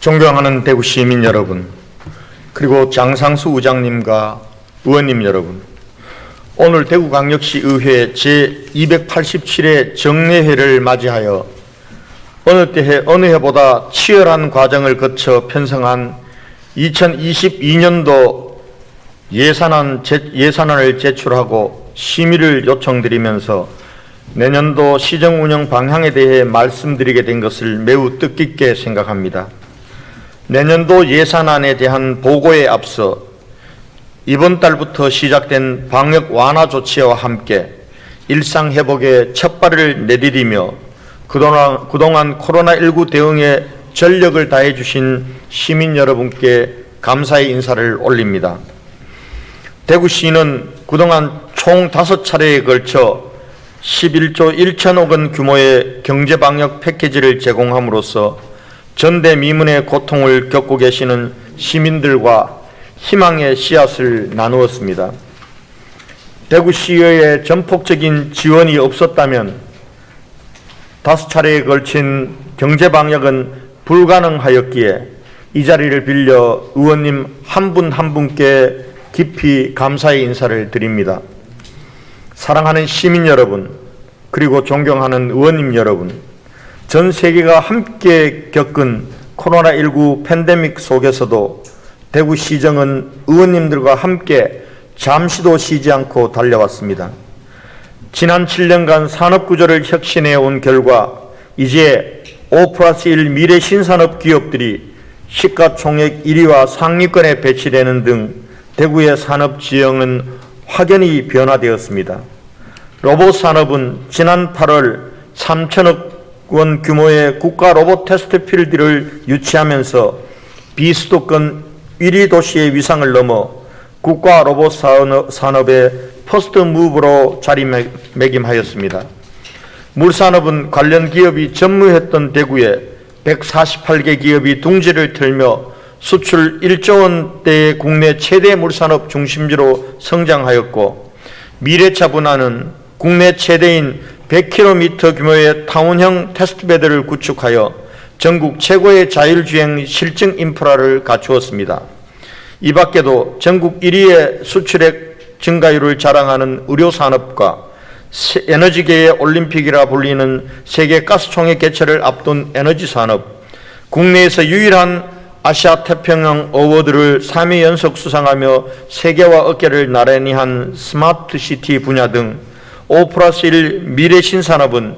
존경하는 대구 시민 여러분, 그리고 장상수 의장님과 의원님 여러분, 오늘 대구광역시의회 제287회 정례회를 맞이하여 어느 해보다 치열한 과정을 거쳐 편성한 2022년도 예산안을 제출하고 심의를 요청드리면서 내년도 시정운영 방향에 대해 말씀드리게 된 것을 매우 뜻깊게 생각합니다. 내년도 예산안에 대한 보고에 앞서 이번 달부터 시작된 방역 완화 조치와 함께 일상 회복에 첫발을 내디디며 그동안 코로나19 대응에 전력을 다해 주신 시민 여러분께 감사의 인사를 올립니다. 대구시는 그동안 총 5차례에 걸쳐 11조 1천억 원 규모의 경제방역 패키지를 제공함으로써 전대미문의 고통을 겪고 계시는 시민들과 희망의 씨앗을 나누었습니다. 대구시의회의 전폭적인 지원이 없었다면 5차례에 걸친 경제방역은 불가능하였기에 이 자리를 빌려 의원님 한 분 한 분께 깊이 감사의 인사를 드립니다. 사랑하는 시민 여러분, 그리고 존경하는 의원님 여러분, 전 세계가 함께 겪은 코로나19 팬데믹 속에서도 대구시정은 의원님들과 함께 잠시도 쉬지 않고 달려왔습니다. 지난 7년간 산업구조를 혁신해 온 결과 이제 5+1 미래 신산업 기업들이 시가총액 1위와 상위권에 배치되는 등 대구의 산업지형은 확연히 변화되었습니다. 로봇 산업은 지난 8월 3천억 원 규모의 국가 로봇 테스트 필드를 유치하면서 비수도권 1위 도시의 위상을 넘어 국가 로봇 산업의 퍼스트 무브로 자리매김하였습니다. 물산업은 관련 기업이 전무했던 대구에 148개 기업이 둥지를 틀며 수출 1조 원대의 국내 최대 물산업 중심지로 성장하였고, 미래차 분화는 국내 최대인 100km 규모의 타운형 테스트베드를 구축하여 전국 최고의 자율주행 실증 인프라를 갖추었습니다. 이 밖에도 전국 1위의 수출액 증가율을 자랑하는 의료산업과 에너지계의 올림픽이라 불리는 세계 가스총회 개최를 앞둔 에너지산업, 국내에서 유일한 아시아 태평양 어워드를 3회 연속 수상하며 세계와 어깨를 나란히 한 스마트시티 분야 등 5+1 미래신산업은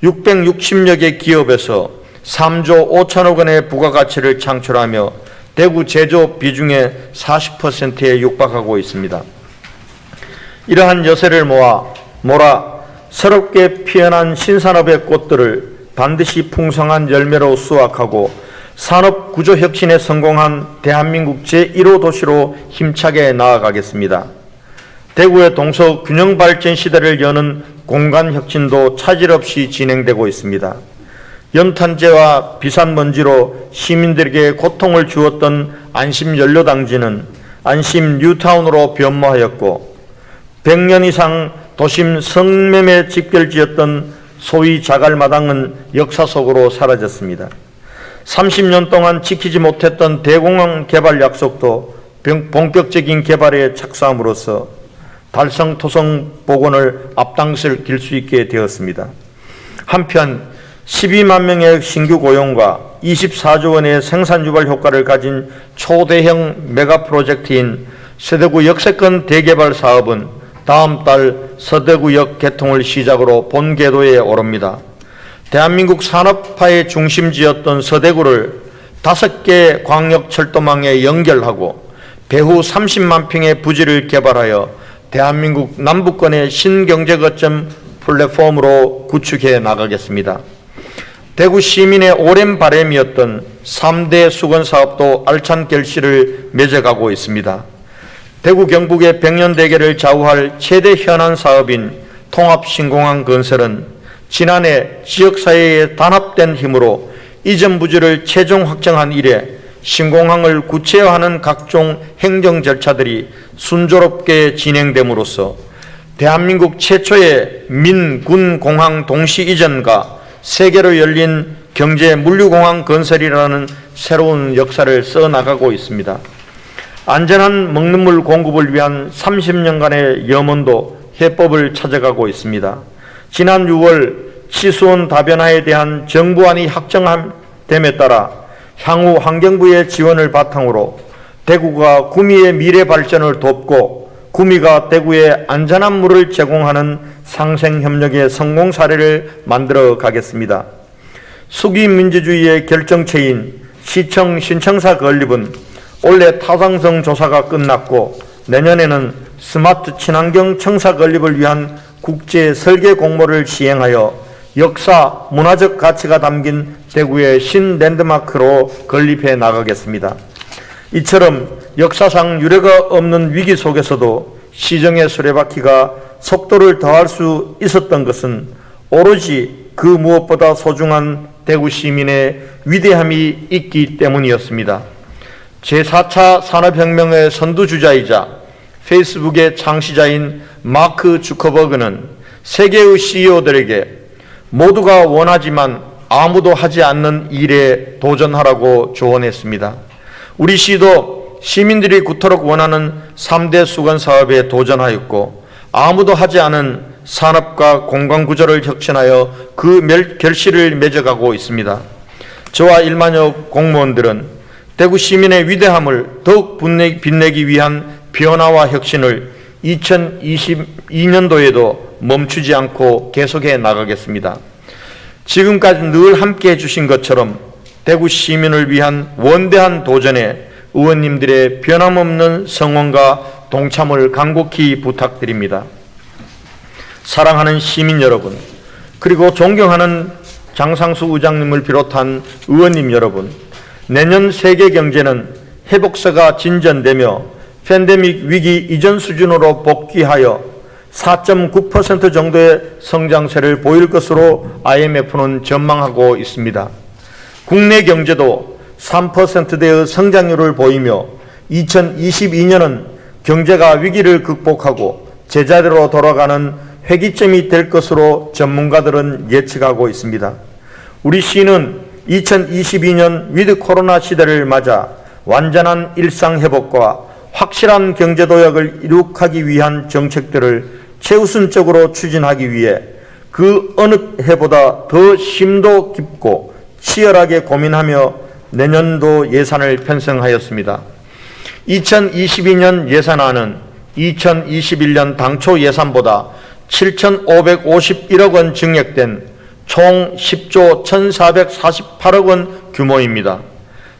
660여 개 기업에서 3조 5천억 원의 부가가치를 창출하며 대구 제조업 비중의 40%에 육박하고 있습니다. 이러한 여세를 몰아 새롭게 피어난 신산업의 꽃들을 반드시 풍성한 열매로 수확하고 산업구조 혁신에 성공한 대한민국 제1호 도시로 힘차게 나아가겠습니다. 대구의 동서 균형 발전 시대를 여는 공간 혁신도 차질 없이 진행되고 있습니다. 연탄재와 비산먼지로 시민들에게 고통을 주었던 안심연료당지는 안심 뉴타운으로 변모하였고, 100년 이상 도심 성매매 집결지였던 소위 자갈마당은 역사 속으로 사라졌습니다. 30년 동안 지키지 못했던 대공항 개발 약속도 본격적인 개발에 착수함으로써 달성 토성 복원을 앞당길 수 있게 되었습니다. 한편 12만 명의 신규 고용과 24조 원의 생산 유발 효과를 가진 초대형 메가 프로젝트인 서대구 역세권 대개발 사업은 다음 달 서대구역 개통을 시작으로 본궤도에 오릅니다. 대한민국 산업화의 중심지였던 서대구를 5개 광역철도망에 연결하고 배후 30만 평의 부지를 개발하여 대한민국 남부권의 신경제거점 플랫폼으로 구축해 나가겠습니다. 대구 시민의 오랜 바람이었던 3대 수건사업도 알찬 결실을 맺어가고 있습니다. 대구 경북의 백년대계를 좌우할 최대 현안 사업인 통합신공항 건설은 지난해 지역사회의 단합된 힘으로 이전 부지를 최종 확정한 이래 신공항을 구체화하는 각종 행정 절차들이 순조롭게 진행됨으로써 대한민국 최초의 민, 군 공항 동시 이전과 세계로 열린 경제 물류공항 건설이라는 새로운 역사를 써나가고 있습니다. 안전한 먹는 물 공급을 위한 30년간의 염원도 해법을 찾아가고 있습니다. 지난 6월 치수온 다변화에 대한 정부안이 확정됨에 따라 향후 환경부의 지원을 바탕으로 대구가 구미의 미래 발전을 돕고 구미가 대구에 안전한 물을 제공하는 상생협력의 성공 사례를 만들어 가겠습니다. 수기민주주의의 결정체인 시청 신청사 건립은 올해 타당성 조사가 끝났고 내년에는 스마트 친환경 청사 건립을 위한 국제 설계 공모를 시행하여 역사, 문화적 가치가 담긴 대구의 신랜드마크로 건립해 나가겠습니다. 이처럼 역사상 유례가 없는 위기 속에서도 시정의 수레바퀴가 속도를 더할 수 있었던 것은 오로지 그 무엇보다 소중한 대구 시민의 위대함이 있기 때문이었습니다. 제4차 산업혁명의 선두주자이자 페이스북의 창시자인 마크 주커버그는 세계의 CEO들에게 모두가 원하지만 아무도 하지 않는 일에 도전하라고 조언했습니다. 우리 시도 시민들이 그토록 원하는 3대 수건 사업에 도전하였고 아무도 하지 않은 산업과 공간구조를 혁신하여 그 결실을 맺어가고 있습니다. 저와 1만여 공무원들은 대구 시민의 위대함을 더욱 빛내기 위한 변화와 혁신을 2022년도에도 멈추지 않고 계속해 나가겠습니다. 지금까지 늘 함께 해주신 것처럼 대구 시민을 위한 원대한 도전에 의원님들의 변함없는 성원과 동참을 간곡히 부탁드립니다. 사랑하는 시민 여러분, 그리고 존경하는 장상수 의장님을 비롯한 의원님 여러분, 내년 세계 경제는 회복세가 진전되며 팬데믹 위기 이전 수준으로 복귀하여 4.9% 정도의 성장세를 보일 것으로 IMF는 전망하고 있습니다. 국내 경제도 3%대의 성장률을 보이며 2022년은 경제가 위기를 극복하고 제자리로 돌아가는 회기점이 될 것으로 전문가들은 예측하고 있습니다. 우리 시는 2022년 위드 코로나 시대를 맞아 완전한 일상 회복과 확실한 경제 도약을 이룩하기 위한 정책들을 최우선적으로 추진하기 위해 그 어느 해보다 더 심도 깊고 치열하게 고민하며 내년도 예산을 편성하였습니다. 2022년 예산안은 2021년 당초 예산보다 7,551억 원 증액된 총 10조 1,448억 원 규모입니다.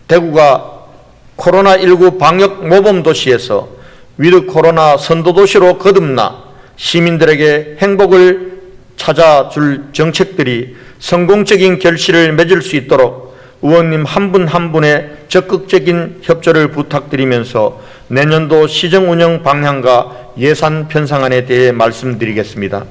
대구가 코로나19 방역 모범 도시에서 위드 코로나 선도도시로 거듭나 시민들에게 행복을 찾아줄 정책들이 성공적인 결실을 맺을 수 있도록 의원님 한 분 한 분의 적극적인 협조를 부탁드리면서 내년도 시정 운영 방향과 예산 편성안에 대해 말씀드리겠습니다.